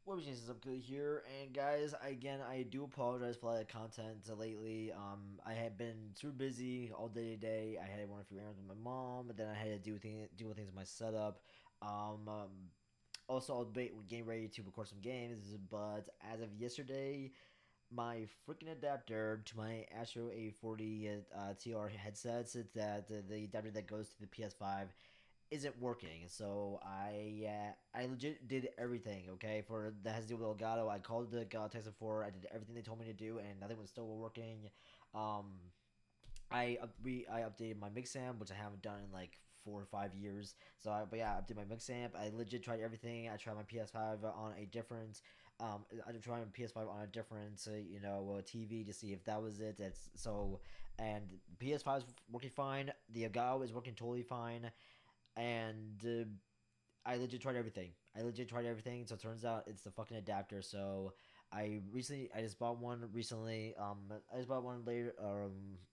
What was Jesus up good here? And guys, I do apologize for all the content lately. I had been super busy all day today. I had to run a few errands with my mom, but then I had to deal with things with my setup. Also, I'll be getting ready to record some games, but as of yesterday, my freaking adapter to my Astro A40 TR headsets, the adapter that goes to the PS5 isn't working. So I legit did everything. Okay, for that has to do with Elgato. I called the Elgato tech support. I did everything they told me to do, and nothing was still working. Um, I updated my mix amp, which I haven't done in like 4 or 5 years. But yeah, I updated my mix amp. I legit tried everything. I tried my PS5 on a different, I tried my PS5 on a different, TV to see if that was it. And PS5 is working fine. The Elgato is working totally fine, and I legit tried everything. So it turns out it's the fucking adapter. So I just bought one recently. I just bought one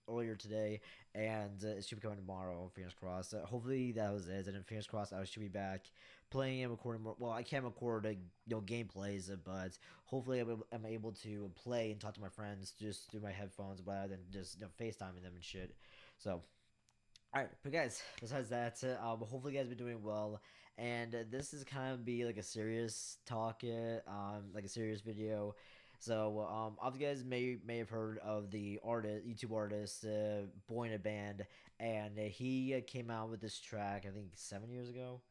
earlier today, and it should be coming tomorrow. Fingers crossed. Hopefully that was it. And fingers crossed I should be back playing and recording more. Well, I can't record gameplays, but hopefully I'm able to play and talk to my friends just through my headphones rather than just FaceTiming them and shit. So Alright, but guys, besides that, hopefully you guys been doing well, and this is kind of be like a serious talk, like a serious video. So, all you guys may have heard of the YouTube artist, Boy in a Band, and he came out with this track, I think 7 years ago,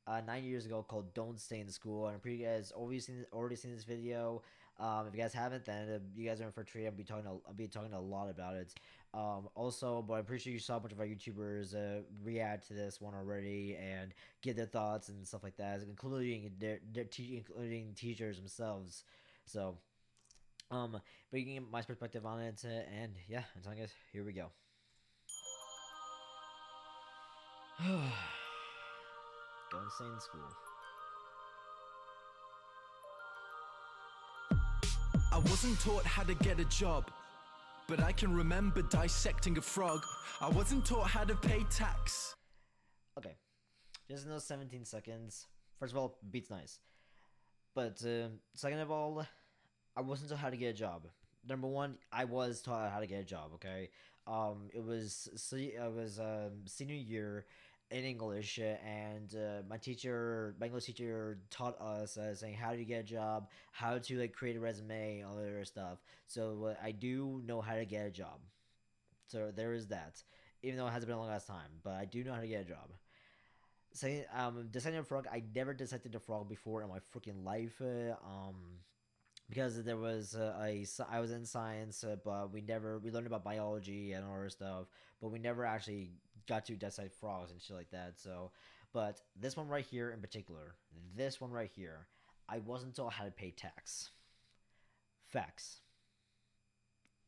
9 years ago, called "Don't Stay in School." And I'm pretty guys already seen this video. If you guys haven't, then you guys are in for a treat. I'll be talking a lot about it. Also, but I'm pretty sure you saw a bunch of our YouTubers react to this one already and give their thoughts and stuff like that, including teachers themselves. So, but you can get my perspective on it, and yeah, I'm telling you guys, here we go. Don't stay in school. I wasn't taught how to get a job, but I can remember dissecting a frog. I wasn't taught how to pay tax. Okay, just in those 17 seconds. First of all, beat's nice. But second of all, I wasn't taught how to get a job. Number one, I was taught how to get a job. Okay, it was senior year in English, and my English teacher taught us saying how to get a job, how to like create a resume, all that other stuff. So I do know how to get a job. So there is that. Even though it hasn't been a long last time, but I do know how to get a job. Saying dissecting a frog, I never dissected a frog before in my freaking life. Because there was I was in science, but we learned about biology and all that stuff, but we never actually got to dissect frogs and shit like that. So, but this one right here in particular, this one right here, I wasn't taught how to pay tax. Facts.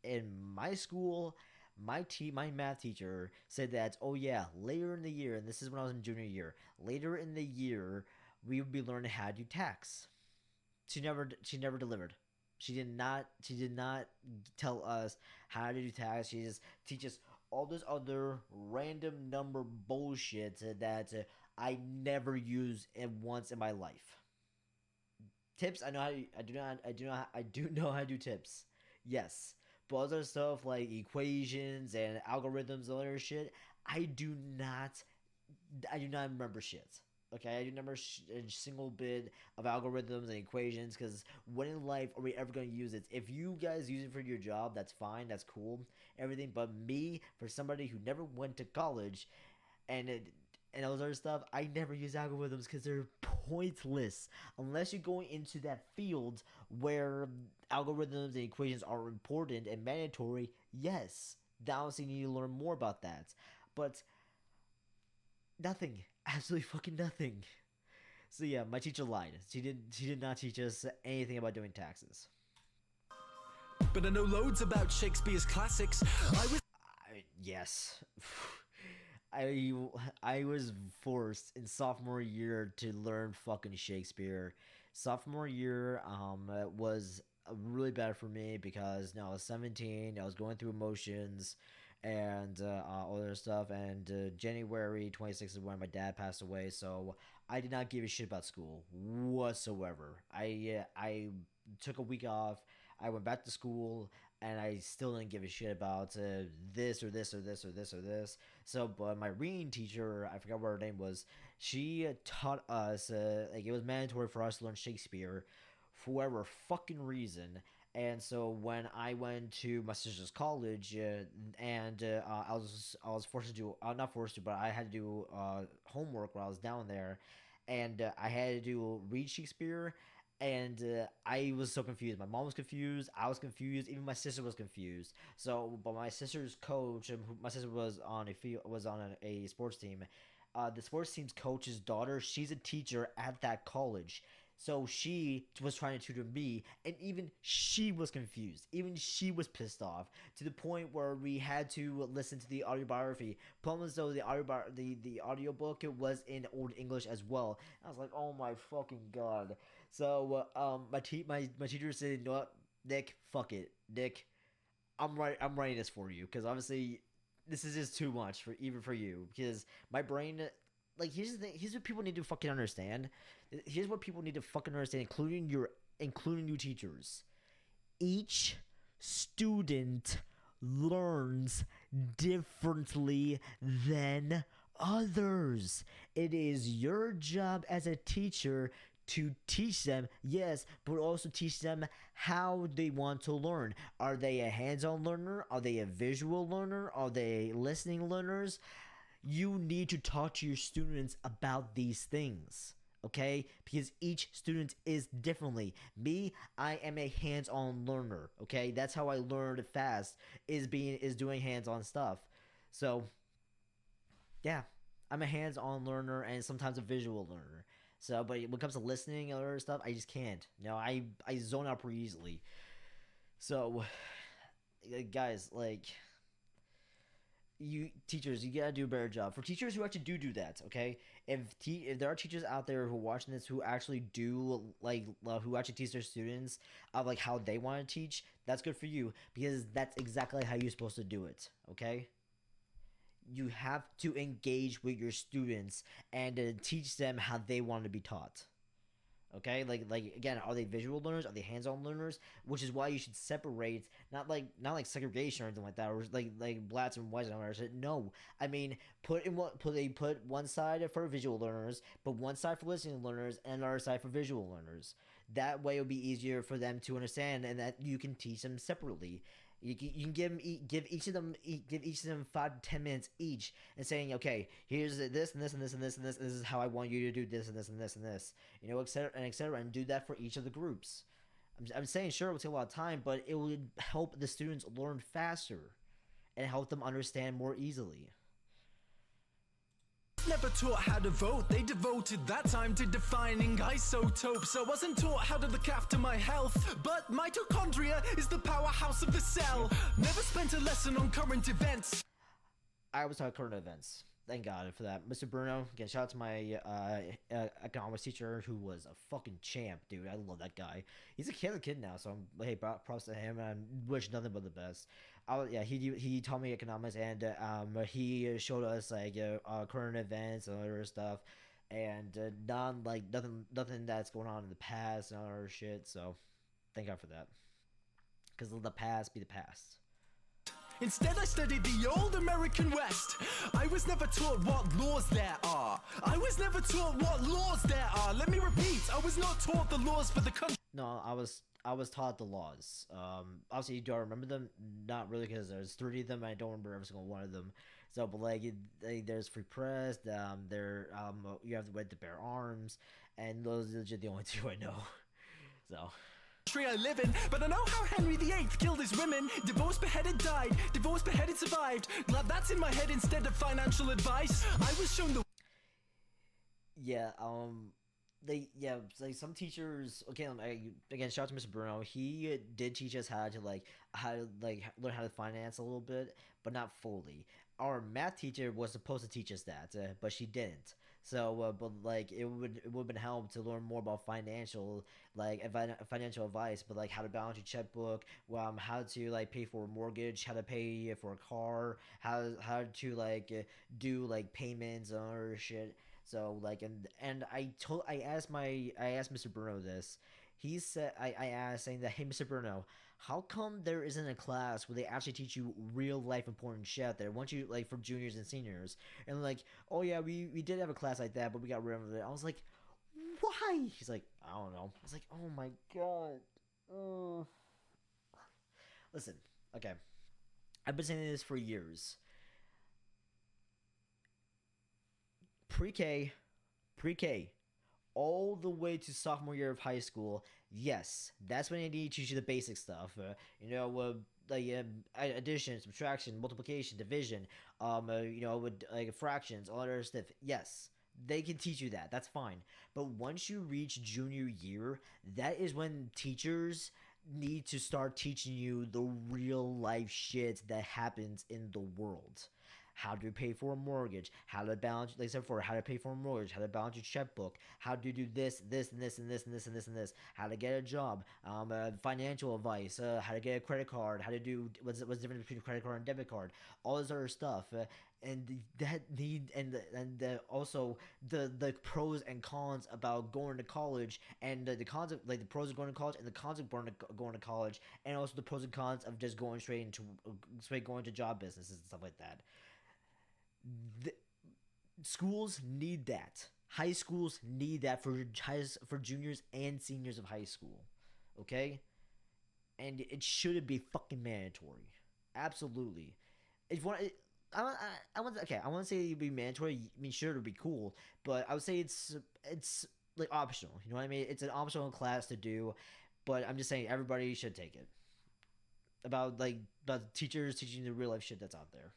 In my school, my math teacher said that, oh yeah, later in the year, and this is when I was in junior year, later in the year we would be learning how to do tax. She never delivered. She did not tell us how to do tax. She just teaches all this other random number bullshit that I never used once in my life. Tips, I know how to, I do know how to do tips. Yes. But other stuff like equations and algorithms and other shit, I do not I do not remember shit. Okay, I do remember a single bit of algorithms and equations, because when in life are we ever going to use it? If you guys use it for your job, that's fine, that's cool, everything. But me, for somebody who never went to college, and and all this other stuff, I never use algorithms because they're pointless unless you're going into that field where algorithms and equations are important and mandatory. Yes, obviously you need to learn more about that, but nothing. Absolutely fucking nothing. So yeah, my teacher lied. She did not teach us anything about doing taxes. But I know loads about Shakespeare's classics. Yes. I was forced in sophomore year to learn fucking Shakespeare. Sophomore year was really bad for me because now I was 17. I was going through emotions, and all that stuff. And January 26th is when my dad passed away, so I did not give a shit about school whatsoever. I took a week off. I went back to school, and I still didn't give a shit about this or this or this or this or this. So, but my reading teacher, I forgot what her name was. She taught us like it was mandatory for us to learn Shakespeare for whatever fucking reason. And so when I went to my sister's college, and I was forced to do not forced to, but I had to do homework while I was down there, and I had to do read Shakespeare, and I was so confused. My mom was confused. I was confused. Even my sister was confused. So, but my sister's coach, my sister was on a field, was on a sports team. The sports team's coach's daughter, she's a teacher at that college. So she was trying to tutor me, and even she was confused. Even she was pissed off to the point where we had to listen to the autobiography. Problem is though the audiobook it was in Old English as well. I was like, oh my fucking god. So my teacher said, you know what, Nick, fuck it, Nick, I'm writing this for you because obviously this is just too much for even for you because my brain. Like here's the thing. Here's what people need to fucking understand. Here's what people need to fucking understand, including you teachers. Each student learns differently than others. It is your job as a teacher to teach them, yes, but also teach them how they want to learn. Are they a hands-on learner? Are they a visual learner? Are they listening learners? You need to talk to your students about these things, okay? Because each student is differently. Me, I am a hands-on learner, okay? That's how I learned fast is doing hands-on stuff. So, yeah, I'm a hands-on learner and sometimes a visual learner. So, but when it comes to listening and other stuff, I just can't. I zone out pretty easily. So, guys, like you teachers, you gotta do a better job for teachers who actually do that. Okay, if there are teachers out there who are watching this who actually do like who actually teach their students of like how they want to teach, that's good for you because that's exactly how you're supposed to do it. Okay, you have to engage with your students and teach them how they want to be taught. Okay, like again, are they visual learners? Are they hands-on learners? Which is why you should separate, not like segregation or anything like that, or like blacks and whites and others. No, I mean put one side for visual learners, but one side for listening learners, and another side for visual learners. That way, it'll be easier for them to understand, and that you can teach them separately. You can give each of them 5 to 10 minutes each, and saying, okay, here's this and this and this and this and this. And this is how I want you to do this and this and this and this. Etc. and etc. And do that for each of the groups. I'm saying sure it will take a lot of time, but it would help the students learn faster, and help them understand more easily. Never taught how to vote, they devoted that time to defining isotopes. I wasn't taught how to look after my health, but mitochondria is the powerhouse of the cell. Never spent a lesson on current events. I was taught current events. Thank God for that. Mr. Bruno, again, shout out to my economics teacher who was a fucking champ, dude. I love that guy. He's a kid now, so I'm hey, props to him, and I wish nothing but the best. Yeah, he taught me economics, and he showed us like current events and other stuff, and nothing that's going on in the past and other shit. So, thank God for that, because let the past be the past. Instead, I studied the old American West. I was never taught what laws there are. I was never taught what laws there are. Let me repeat, I was not taught the laws for the country. No, I was taught the laws. Obviously, do I remember them? Not really, because there's 30 of them. And I don't remember every single one of them. So, but like, there's free press. You have the right to bear arms, and those are legit the only two I know. So. I live in, but I know how Henry VIII killed his women. Divorced, beheaded, died. Divorced, beheaded, survived. Glad that's in my head instead of financial advice. I was shown the. Yeah. Like some teachers. Okay, again, shout out to Mr. Bruno. He did teach us how to learn how to finance a little bit, but not fully. Our math teacher was supposed to teach us that, but she didn't. So, but like it would have been help to learn more about financial advice, but like how to balance your checkbook, how to like pay for a mortgage, how to pay for a car, how to do like payments or shit. So like and I asked Mr. Bruno this. He said I asked saying that, hey, Mr. Bruno, how come there isn't a class where they actually teach you real life important shit out there once you like for juniors and seniors? And like, oh yeah, we did have a class like that, but we got rid of it. I was like, why? He's like, I don't know. I was like, oh my god. Oh. Listen, okay. I've been saying this for years. Pre-K, pre-K, all the way to sophomore year of high school. Yes, that's when they need to teach you the basic stuff. Addition, subtraction, multiplication, division. With like fractions, all that other stuff. Yes, they can teach you that. That's fine. But once you reach junior year, that is when teachers need to start teaching you the real life shit that happens in the world. How to pay for a mortgage, how to balance, like I said before, how to pay for a mortgage, how to balance your checkbook, how to do this, this, and this, and this, and this, and this, and this, how to get a job, financial advice, how to get a credit card, how to do what's the difference between a credit card and debit card, all this other stuff, and that need and also the pros and cons about going to college, and the cons of like the pros of going to college and the cons of going to college, and also the pros and cons of just going straight going to job businesses and stuff like that. The, schools need that. High schools need that for juniors and seniors of high school. Okay? And it should be fucking mandatory. Absolutely. If you want I want okay, I want to say it'd be mandatory. I mean, sure, it'd be cool, but I would say it's like optional. You know what I mean? It's an optional class to do, but I'm just saying everybody should take it. About teachers teaching the real life shit that's out there.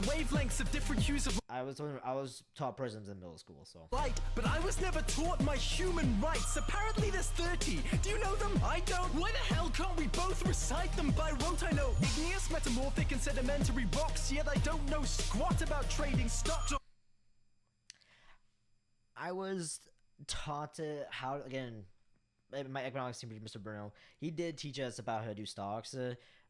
Wavelengths of different hues of I was taught prisms in middle school, so. light, but I was never taught my human rights. Apparently there's 30. Do you know them? I don't. Why the hell can't we both recite them by rote? I know igneous, metamorphic, and sedimentary rocks, yet I don't know squat about trading stocks or... I was taught how, again, my economics teacher, Mr. Bruno, he did teach us about how to do stocks,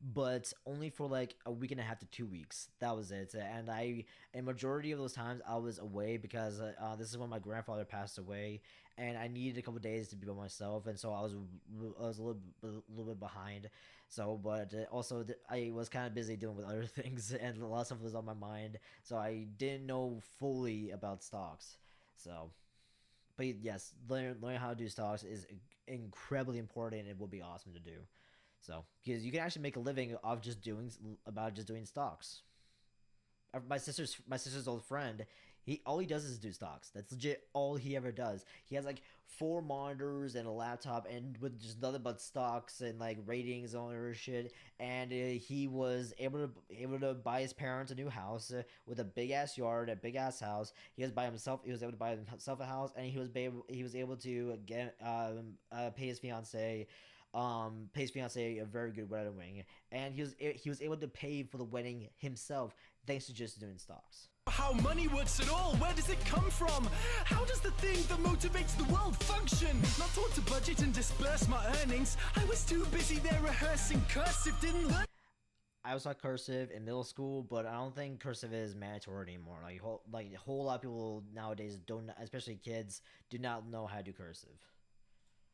but only for like a week and a half to 2 weeks. That was it. And a majority of those times I was away because this is when my grandfather passed away, and I needed a couple days to be by myself, and so I was a little bit behind. So, but also I was kind of busy dealing with other things, and a lot of stuff was on my mind, so I didn't know fully about stocks. So, but yes, learning how to do stocks is incredibly important, and it will be awesome to do. So, because you can actually make a living off just doing stocks. My sister's old friend, all he does is do stocks. That's legit all he ever does. He has like 4 monitors and a laptop, and with just nothing but stocks and like ratings and all that shit. And he was able to buy his parents a new house with a big ass yard, a big ass house. He was by himself. He was able to buy himself a house, and he was able to get pay his fiance a very good wedding, and he was able to pay for the wedding himself thanks to just doing stocks. How money works at all, where does it come from? How does the thing that motivates the world function? Not taught to budget and disperse my earnings. I was too busy there rehearsing cursive, didn't learn. I was taught cursive in middle school, but I don't think cursive is mandatory anymore. Like a whole lot of people nowadays don't, especially kids, do not know how to do cursive.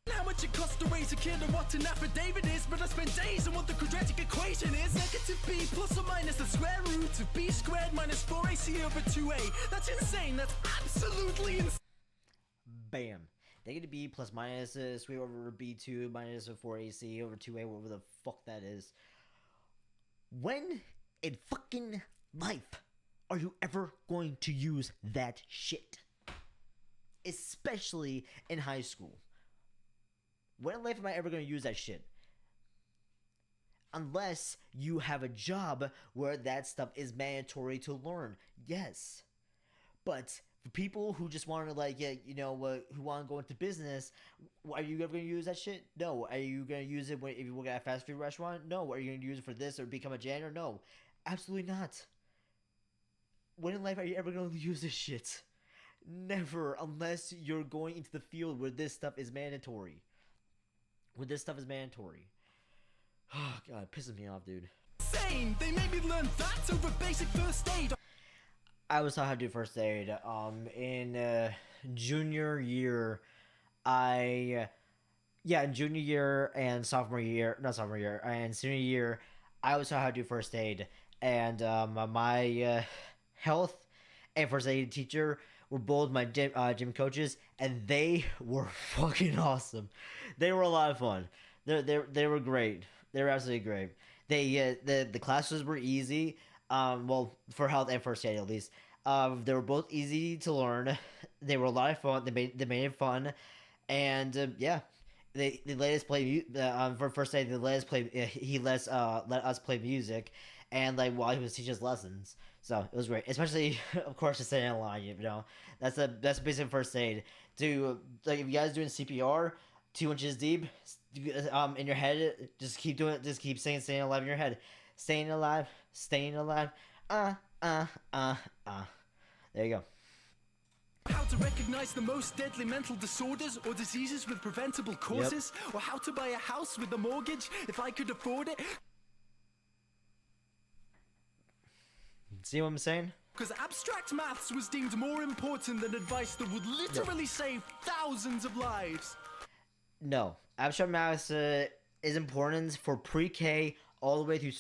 How much it costs to raise a kid and what an affidavit is, but I spent days on what the quadratic equation is. Negative b plus or minus the square root of b squared minus 4ac over 2a. That's insane. That's absolutely insane. Bam. Negative b plus minus square over b2 minus 4ac over 2a, whatever the fuck that is. When in fucking life are you ever going to use that shit? Especially in high school. When in life am I ever going to use that shit? Unless you have a job where that stuff is mandatory to learn. Yes. But for people who just want to who want to go into business, are you ever going to use that shit? No. Are you going to use it if you work at a fast food restaurant? No. Are you going to use it for this or become a janitor? No. Absolutely not. When in life are you ever going to use this shit? Never, unless you're going into the field where this stuff is mandatory. Where this stuff is mandatory. Oh, God, it pisses me off, dude. Insane! They made me learn that over basic first aid. I was taught how to do first aid. In junior year, junior year and sophomore year, not sophomore year, and senior year, I was taught how to do first aid. And my health and first aid teacher were both my gym coaches, and they were fucking awesome. They were a lot of fun. They were great. They were absolutely great. The classes were easy. Well, for health and first aid at least. They were both easy to learn. They were a lot of fun. They made it fun, and they let us play for first aid. They let us play. He let us play music, and like while he was teaching us lessons. So it was great, especially of course to stay in line. You know, that's basic first aid. To like if you guys doing CPR, 2 inches deep, in your head, just keep doing it. Just keep saying "staying alive" in your head. Staying alive, staying alive. There you go. How to recognize the most deadly mental disorders or diseases with preventable causes, or how to buy a house with a mortgage if I could afford it. See what I'm saying? Because abstract maths was deemed more important than advice that would literally save thousands of lives. No, abstract maths is important for pre-K all the way through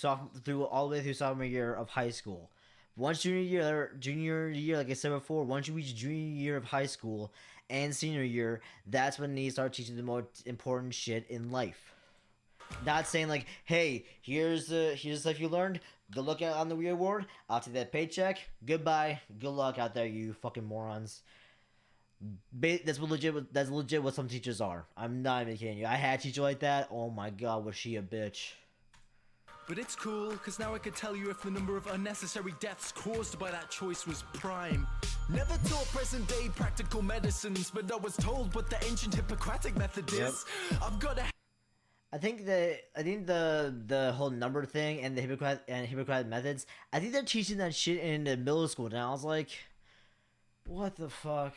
sophomore year of high school. Once junior year, like I said before, once you reach junior year of high school and senior year, that's when they start teaching the most important shit in life. Not saying like, hey, here's the stuff you learned. Good luck out on the real world. I'll take that paycheck. Goodbye. Good luck out there, you fucking morons. That's legit what some teachers are. I'm not even kidding you. I had a teacher like that. Oh my god, was she a bitch. But it's cool, because now I could tell you if the number of unnecessary deaths caused by that choice was prime. Never taught present-day practical medicines, but I was told what the ancient Hippocratic method is. I've got a... I think the whole number thing and the Hippocratic methods, I think they're teaching that shit in the middle school now. I was like, what the fuck?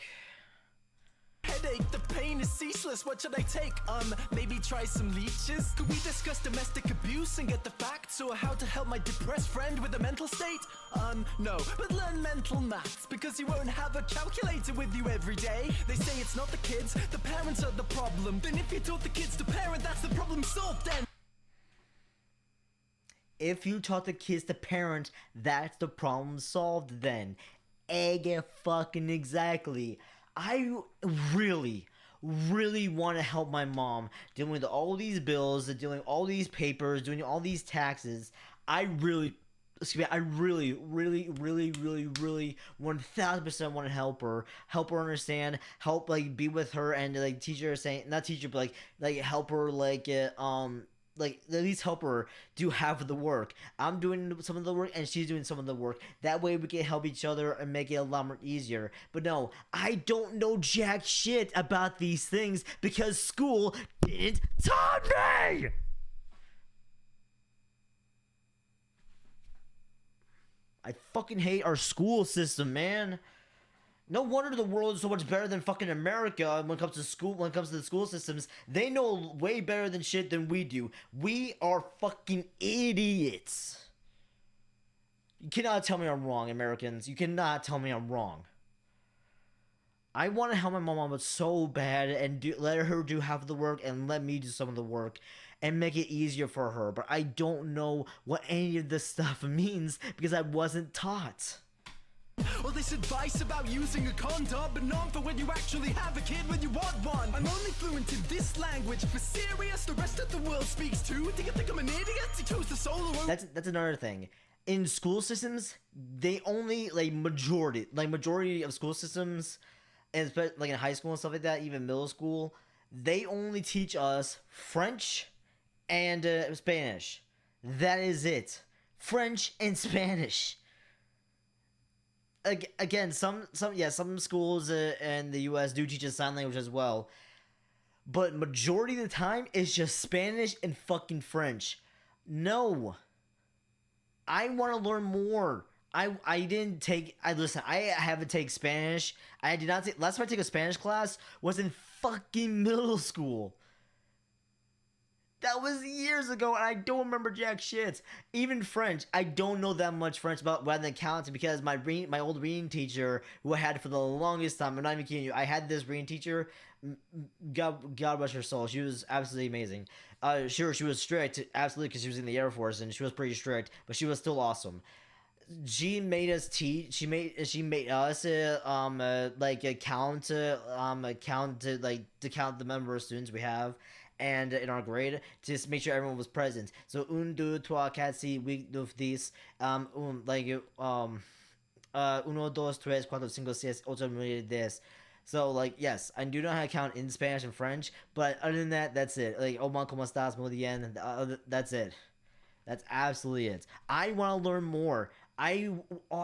Headache, the pain is ceaseless. What should I take? Maybe try some leeches? Could we discuss domestic abuse and get the facts? Or how to help my depressed friend with a mental state? No, but learn mental maths, because you won't have a calculator with you every day. They say it's not the kids, the parents are the problem. Then if you taught the kids to parent, that's the problem solved then. If you taught the kids to parent, that's the problem solved then. Egg fucking exactly. I really want to help my mom dealing with all these bills, doing all these papers, doing all these taxes. I really 1000% want to help her understand, help like be with her and like teach her, saying not teach her, but like help her like at least help her do half of the work. I'm doing some of the work and she's doing some of the work. That way we can help each other and make it a lot more easier. But no, I don't know jack shit about these things because school didn't taught me! I fucking hate our school system, man. No wonder the world is so much better than fucking America when it comes to school. When it comes to the school systems, they know way better than shit than we do. We are fucking idiots. You cannot tell me I'm wrong, Americans. You cannot tell me I'm wrong. I want to help my mom out so bad and let her do half of the work and let me do some of the work and make it easier for her. But I don't know what any of this stuff means because I wasn't taught. Well, this advice about using a condom, but not for when you actually have a kid when you want one. I'm only fluent in this language. For serious, the rest of the world speaks too. Do you think I'm an idiot? He chose the solo. That's another thing. In school systems, they only majority of school systems, and like in high school and stuff like that, even middle school, they only teach us French and Spanish. That is it. French and Spanish. Again, some schools in the U.S. do teach us sign language as well, but majority of the time it's just Spanish and fucking French. No, I want to learn more. I didn't take. I listen. I haven't taken Spanish. I did not take. Last time I took a Spanish class was in fucking middle school. That was years ago, and I don't remember jack shit. Even French, I don't know that much French about rather than counting because my old reading teacher, who I had for the longest time, I'm not even kidding you, I had this reading teacher. God rest her soul. She was absolutely amazing. Sure, she was strict, absolutely, because she was in the Air Force and she was pretty strict, but she was still awesome. She made us teach. She made us like count to count the number of students we have, and in our grade to just make sure everyone was present. So un, deux, trois, quatre, six, huit, neuf, dix, uno, dos, tres, cuatro, cinco, seis, ocho, nueve, diez. So like yes, I do know how to count in Spanish and French, but other than that, that's it. Like oh man, cómo estás, muy bien. That's it. That's absolutely it. I want to learn more. I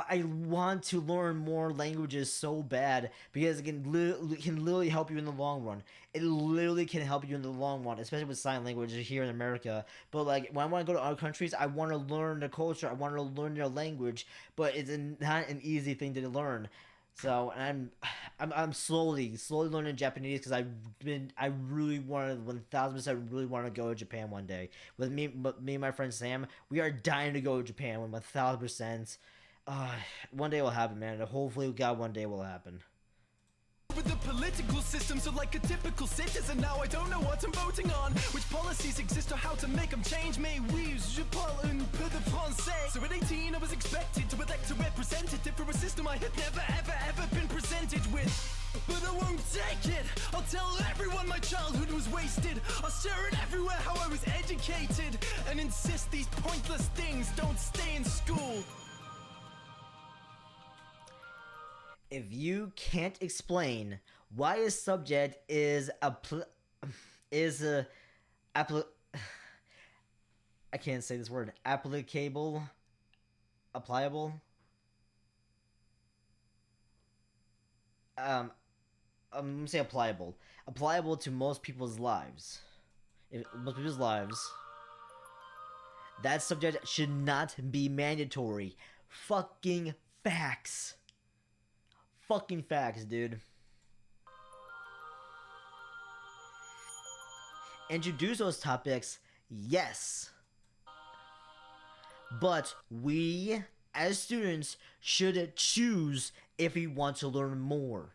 want to learn more languages so bad because it can literally help you in the long run. It literally can help you in the long run, especially with sign language here in America. But like when I want to go to other countries, I want to learn the culture. I want to learn their language, but it's not an easy thing to learn. So I'm slowly learning Japanese because I really wanted 1000% really want to go to Japan one day with me and my friend Sam. We are dying to go to Japan 1000%. One day will happen, man. Hopefully, God, one day will happen. With the political system, so like a typical citizen now I don't know what I'm voting on, which policies exist or how to make them change. Mais oui, je parle un peu de français. So at 18 I was expected to elect a representative for a system I had never ever been presented with. But I won't take it. I'll tell everyone my childhood was wasted. I'll share it everywhere how I was educated, and insist these pointless things don't stay in school. If you can't explain why a subject is I can't say this word, applicable, applicable. I'm gonna say applicable to most people's lives. That subject should not be mandatory. Fucking facts. Fucking facts, dude. Introduce those topics, yes. But we, as students, should choose if we want to learn more.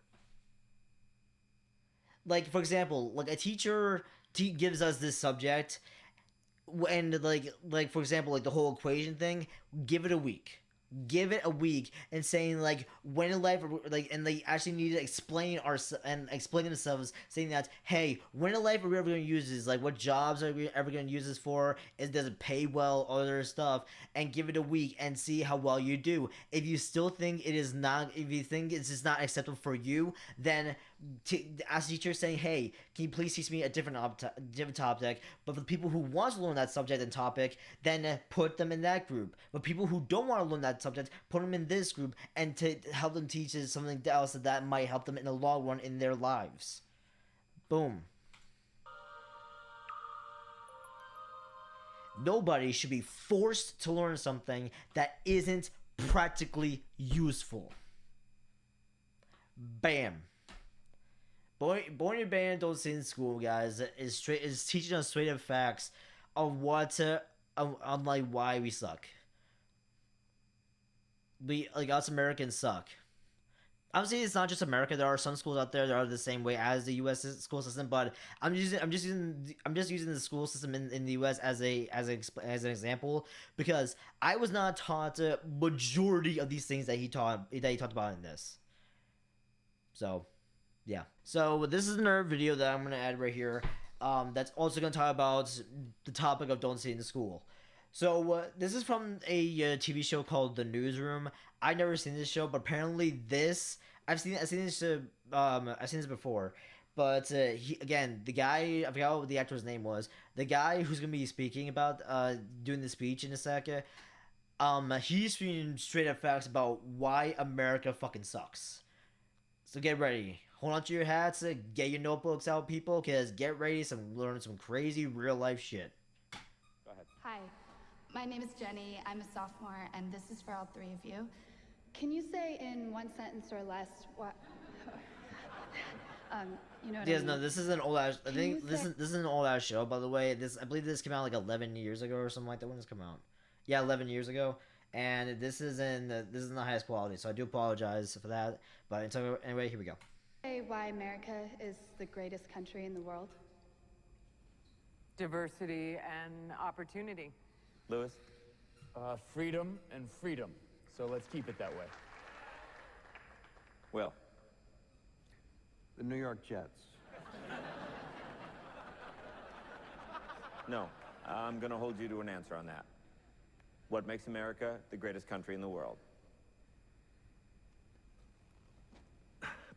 Like, for example, like a teacher gives us this subject, and like for example, like the whole equation thing, give it a week. Give it a week and saying like when in life like, and they actually need to explain themselves, saying that hey, when in life are we ever going to use this, like what jobs are we ever going to use this for, does it pay well, other stuff, and give it a week and see how well you do. If you still think if you think it's just not acceptable for you, then ask the teacher saying, hey, can you please teach me a different topic? But for the people who want to learn that subject and topic, then put them in that group. But people who don't want to learn that subject, put them in this group, and to help them teach something else that might help them in the long run in their lives. Boom. Nobody should be forced to learn something that isn't practically useful. Bam. Born and Banned Don't Stay in School, guys, is teaching us straight up facts of on like why we suck. Us Americans suck. Obviously, it's not just America. There are some schools out there that are the same way as the U.S. school system. But I'm just using the school system in the U.S. as an example because I was not taught a majority of these things that he talked about in this. So. Yeah. So this is another video that I'm going to add right here that's also going to talk about the topic of don't stay in school. So this is from a TV show called The Newsroom. I've never seen this show, but apparently I've seen this before. But the guy, I forgot what the actor's name was. The guy who's going to be speaking about doing the speech in a second. He's speaking straight up facts about why America fucking sucks. So get ready. Hold on to your hats, get your notebooks out, people, because get ready to learn some crazy real life shit. Go ahead. Hi, My name is Jenny. I'm a sophomore, and this is for all three of you. Can you say in one sentence or less what? You know what I Yes, mean? no, this is an old ass. I Can think you this say- is an old ass show. By the way, I believe this came out like 11 years ago or something like that. When this come out? Yeah, 11 years ago. And this is in the highest quality, so I do apologize for that. But anyway, here we go. Say why America is the greatest country in the world. Diversity and opportunity. Lewis? Freedom and freedom. So let's keep it that way. Will? The New York Jets. No, I'm going to hold you to an answer on that. What makes America the greatest country in the world?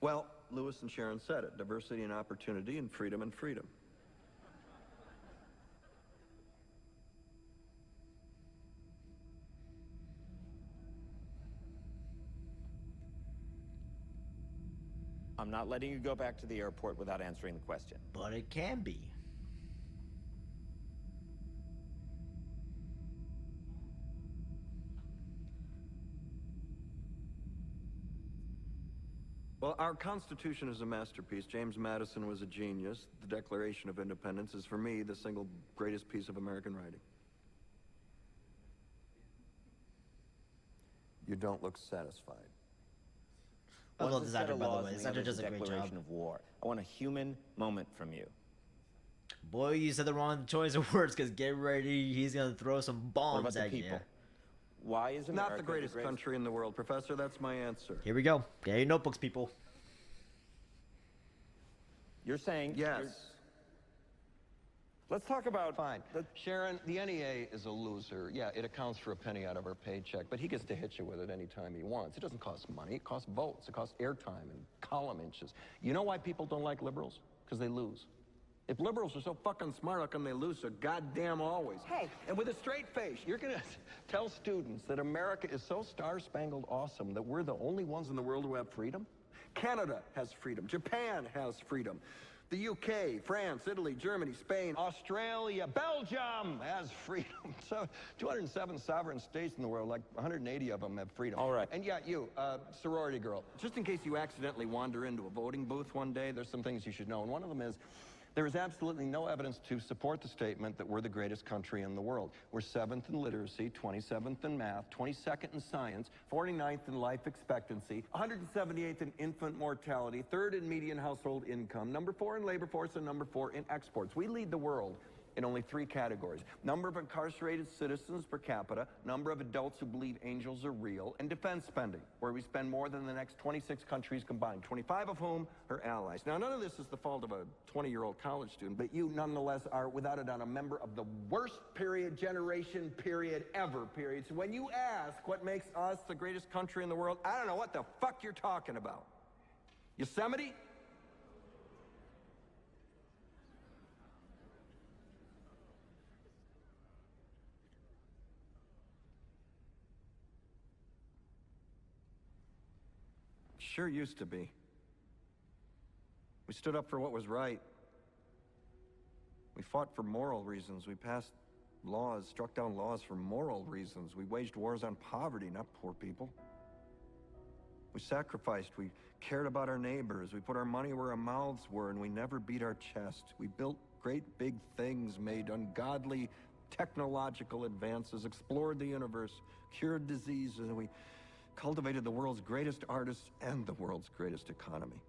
Well, Lewis and Sharon said it. Diversity and opportunity and freedom and freedom. I'm not letting you go back to the airport without answering the question. But it can be. Well, our Constitution is a masterpiece. James Madison was a genius. The Declaration of Independence is, for me, the single greatest piece of American writing. You don't look satisfied. Well, One's a set designer, of by the laws way. and Designer other's does a a great declaration job. of war. I want a human moment from you. Boy, you said the wrong choice of words, because get ready, he's gonna throw some What bombs about the at you. people? Why is America Not the greatest country in the world, Professor. That's my answer. Here we go. Get your notebooks, people. You're saying... Yes. Let's talk about... Fine. Sharon, the NEA is a loser. Yeah, it accounts for a penny out of our paycheck, but he gets to hit you with it anytime he wants. It doesn't cost money. It costs votes. It costs airtime and column inches. You know why people don't like liberals? Because they lose. If liberals are so fucking smart, how come they lose so goddamn always? Hey, and with a straight face, you're going to tell students that America is so star-spangled awesome that we're the only ones in the world who have freedom? Canada has freedom. Japan has freedom. The UK, France, Italy, Germany, Spain. Australia, Belgium has freedom. So 207 sovereign states in the world, like 180 of them have freedom. All right. And yeah, you, sorority girl. Just in case you accidentally wander into a voting booth one day, There's some things you should know, and one of them is there is absolutely no evidence to support the statement that we're the greatest country in the world. We're 7th in literacy, 27th in math, 22nd in science, 49th in life expectancy, 178th in infant mortality, 3rd in median household income, number 4 in labor force, and number 4 in exports. We lead the world in only 3 categories: number of incarcerated citizens per capita, number of adults who believe angels are real, and defense spending, where we spend more than the next 26 countries combined, 25 of whom are allies. Now, none of this is the fault of a 20-year-old college student, but you nonetheless are, without a doubt, a member of the worst generation ever. So when you ask what makes us the greatest country in the world, I don't know what the fuck you're talking about. Yosemite? Sure used to be. We stood up for what was right. We fought for moral reasons. We passed laws, struck down laws for moral reasons. We waged wars on poverty, not poor people. We sacrificed. We cared about our neighbors. We put our money where our mouths were, and we never beat our chest. We built great big things, made ungodly technological advances, explored the universe, cured diseases, and we cultivated the world's greatest artists and the world's greatest economy.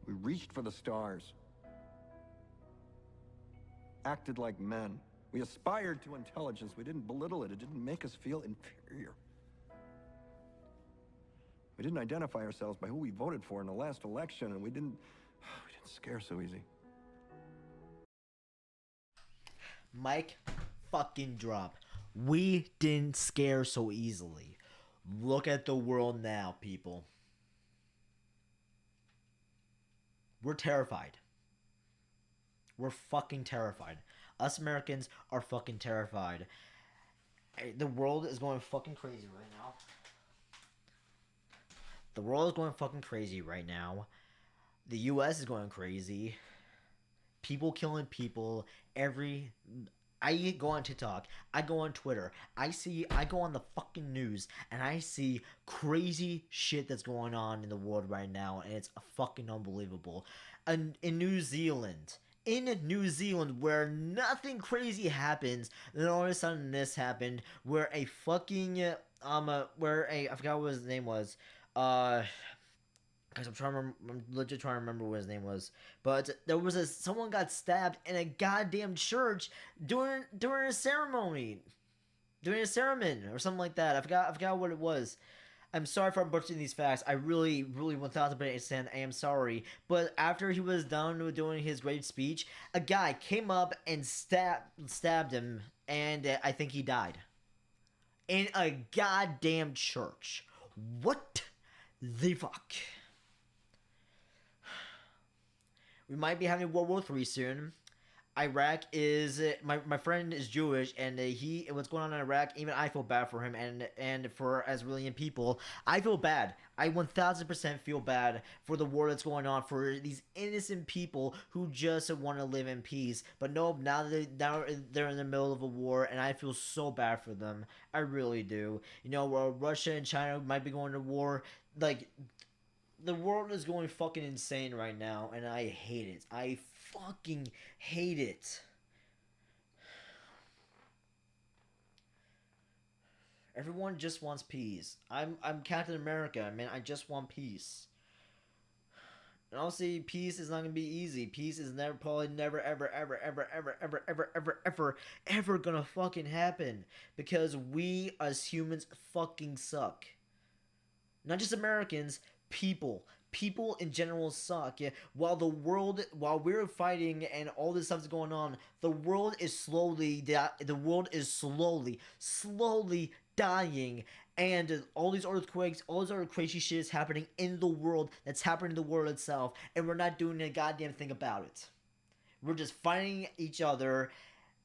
We reached for the stars, acted like men. We aspired to intelligence. We didn't belittle it. It didn't make us feel inferior. We didn't identify ourselves by who we voted for in the last election, and we didn't scare so easy. Mike, fucking drop. We didn't scare so easily. Look at the world now, people. We're terrified. We're fucking terrified. Us Americans are fucking terrified. The world is going fucking crazy right now. The world is going fucking crazy right now. The US is going crazy. People killing people. I go on TikTok, I go on Twitter, I go on the fucking news, and I see crazy shit that's going on in the world right now, and it's fucking unbelievable. And in New Zealand, where nothing crazy happens, then all of a sudden this happened, where a fucking I forgot what his name was, because I'm legit trying to remember what his name was. But there was someone got stabbed in a goddamn church during a ceremony, during a sermon or something like that. I forgot what it was. I'm sorry if I'm butchering these facts. I really 1000% I am sorry. But after he was done with doing his great speech, a guy came up and stabbed him, and I think he died in a goddamn church. What the fuck? We might be having World War III soon. Iraq is my friend is Jewish, and what's going on in Iraq, even I feel bad for him, and for as Israeli people, I feel bad. I 1000% feel bad for the war that's going on, for these innocent people who just want to live in peace. But no, now they're in the middle of a war, and I feel so bad for them. I really do. You know, Russia and China might be going to war. Like, the world is going fucking insane right now, and I hate it. I fucking hate it. Everyone just wants peace. I'm Captain America, man. I just want peace. And obviously, peace is not gonna be easy. Peace is probably never ever gonna fucking happen, because we as humans fucking suck. Not just Americans. People in general suck. Yeah, while we're fighting and all this stuff's going on, the world is slowly dying, and all these earthquakes, all this other crazy shit is happening in the world, that's happening in the world itself, and we're not doing a goddamn thing about it. We're just fighting each other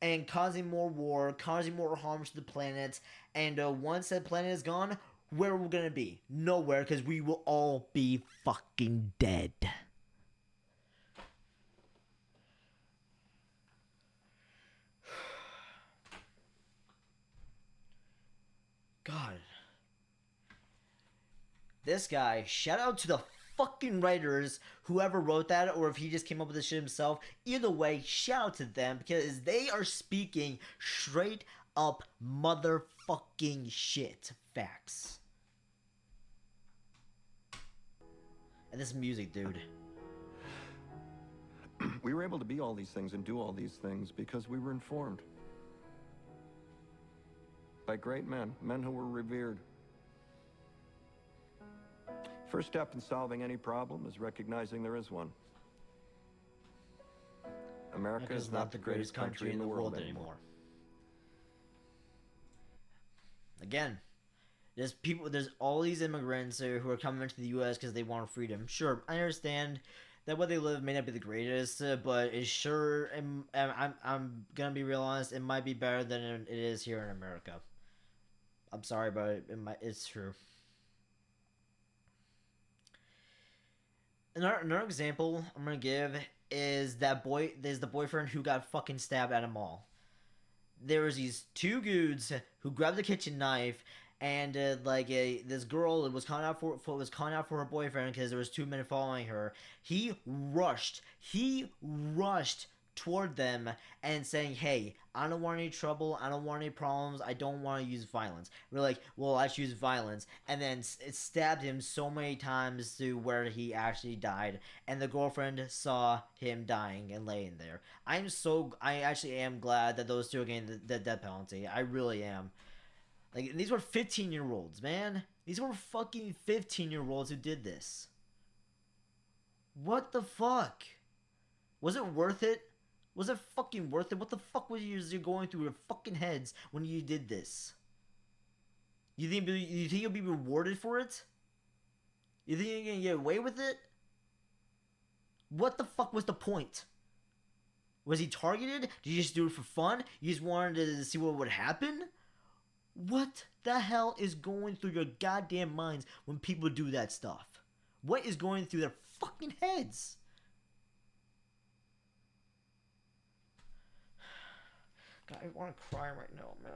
and causing more war, causing more harm to the planet, and once that planet is gone, where are we gonna be? Nowhere, because we will all be fucking dead. God. This guy, shout out to the fucking writers, whoever wrote that, or if he just came up with this shit himself. Either way, shout out to them, because they are speaking straight up motherfucking shit. Facts. And this music, dude. We were able to be all these things and do all these things because we were informed by great men who were revered. First step in solving any problem is recognizing there is one. America is not the greatest country in the world anymore. Again, there's all these immigrants who are coming into the U.S. because they want freedom. Sure, I understand that where they live may not be the greatest, but it's sure, I'm gonna be real honest, it might be better than it is here in America. I'm sorry, but it's true. Another example I'm gonna give is there's the boyfriend who got fucking stabbed at a mall. There was these two dudes who grabbed the kitchen knife, and this girl was calling out for her boyfriend because there was two men following her. He rushed toward them and saying, "Hey, I don't want any trouble. I don't want any problems. I don't want to use violence." We're like, "Well, let's use violence," and then it stabbed him so many times to where he actually died, and the girlfriend saw him dying and laying there. I actually am glad that those two are getting the death penalty. I really am. Like, these were 15-year-olds, man. These were fucking 15-year-olds who did this. What the fuck? Was it worth it? Was it fucking worth it? What the fuck was you going through your fucking heads when you did this? You think you'll be rewarded for it? You think you're gonna get away with it? What the fuck was the point? Was he targeted? Did you just do it for fun? You just wanted to see what would happen? What the hell is going through your goddamn minds when people do that stuff? What is going through their fucking heads? God, I want to cry right now, man.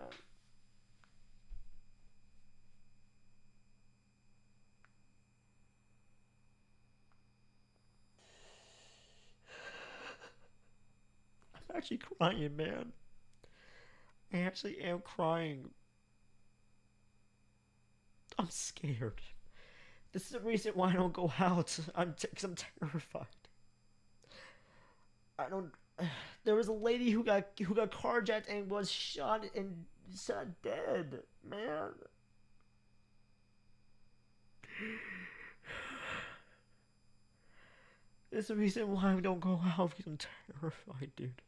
I'm actually crying, man. I actually am crying. I'm scared. This is the reason why I don't go out. Cause I'm terrified. I don't. There was a lady who got carjacked and was shot dead, man. This is the reason why I don't go out, because I'm terrified, dude.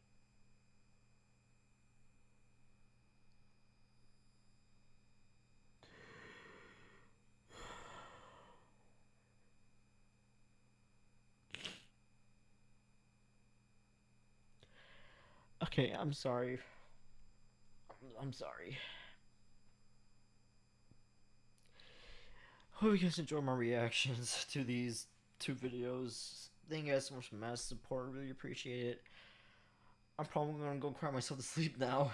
Okay, I'm sorry. I'm sorry. Hope you guys enjoy my reactions to these 2 videos. Thank you guys so much for the massive support. I really appreciate it. I'm probably gonna go cry myself to sleep now.